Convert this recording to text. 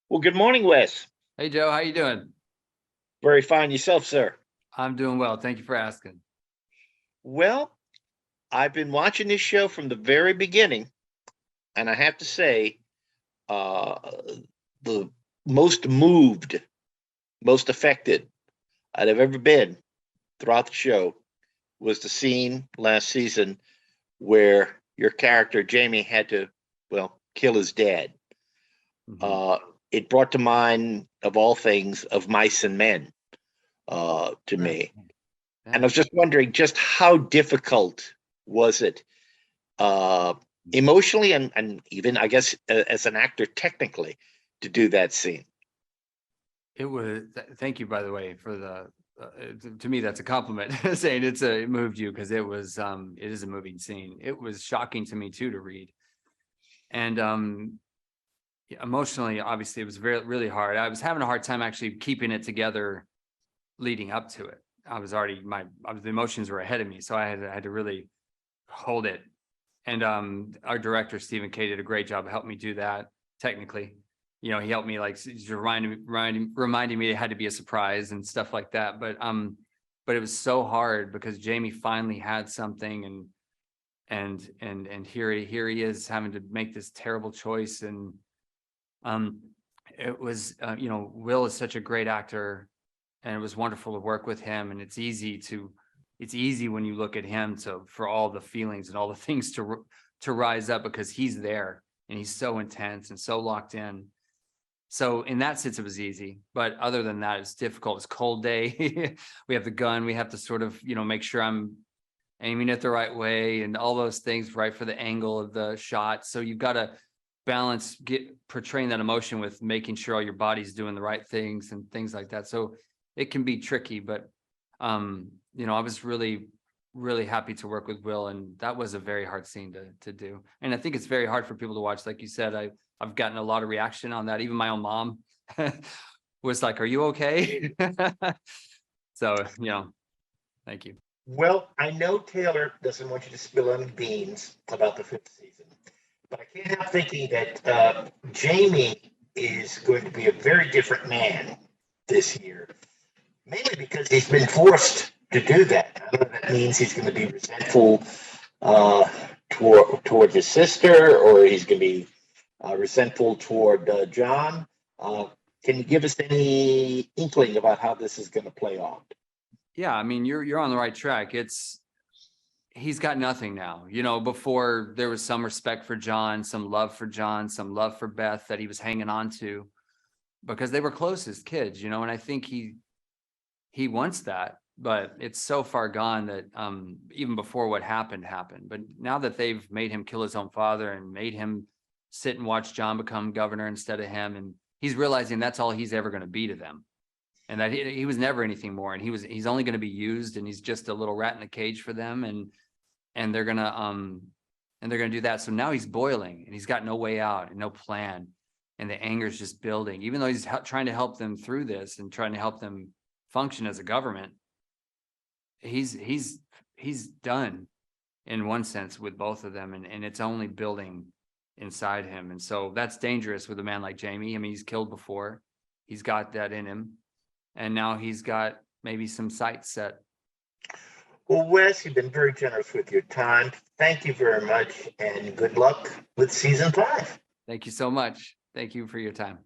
Well, good morning, Wes. Hey Joe, how you doing? Very fine yourself, sir. I'm doing well. Thank you for asking. Well, I've been watching this show from the very beginning, and I have to say, uh, the most moved, most affected I'd have ever been throughout the show was the scene last season where your character Jamie had to, well, kill his dad. Mhm. Uh, it brought to mind, of all things, of Mice and Men to Right. me. And I Yeah. was just wondering, just how difficult was it uh, emotionally and even, I guess, as an actor, technically, to do that scene? It was. Thank you, by the way, for the. To me, that's a compliment saying it moved you because it is a moving scene. It was shocking to me too to read, and yeah, emotionally, obviously, it was really hard. I was having a hard time actually keeping it together leading up to it. The emotions were ahead of me, so I had to really hold it. And our director Stephen K did a great job of helping me do that technically. He helped me, like, just reminding me it had to be a surprise and stuff like that. But it was so hard because Jamie finally had something, and here he is having to make this terrible choice. And um it was Will is such a great actor, and it was wonderful to work with him. And it's easy when you look at him to for all the feelings and all the things to rise up, because he's there and he's so intense and so locked in. So in that sense it was easy, but other than that it's difficult. It's a cold day. We have the gun, we have to sort of make sure I'm aiming it the right way and all those things, right, for the angle of the shot. So you've got to balance portraying that emotion with making sure all your body's doing the right things and things like that. So it can be tricky, but I was really happy to work with Will, and that was a very hard scene to do. And I think it's very hard for people to watch. Like you said, I've gotten a lot of reaction on that. Even my own mom was like, "Are you okay?" So, thank you. Well, I know Taylor doesn't want you to spill any beans about the fifth season, but I can't help thinking that Jamie is going to be a very different man this year, mainly because he's been forced to do that. I don't know if that means he's going to be resentful uh, toward his sister, or he's going to be resentful toward John. Uh, can you give us any inkling about how this is going to play out? Yeah, I mean, you're on the right track. He's got nothing now. Before there was some respect for John, some love for John, some love for Beth that he was hanging on to because they were close as kids, and I think he wants that, but it's so far gone that even before what happened. But now that they've made him kill his own father and made him sit and watch John become governor instead of him, and he's realizing that's all he's ever going to be to them, and that he was never anything more, and he's only going to be used, and he's just a little rat in the cage for them. And they're gonna do that. So now he's boiling and he's got no way out and no plan, and the anger is just building. Even though he's trying to help them through this and trying to help them function as a government, he's done in one sense with both of them, and it's only building inside him. And so that's dangerous with a man like Jamie. I mean, he's killed before, he's got that in him, and now he's got maybe some sights set. Well, Wes, you've been very generous with your time. Thank you very much, and good luck with season 5. Thank you so much. Thank you for your time.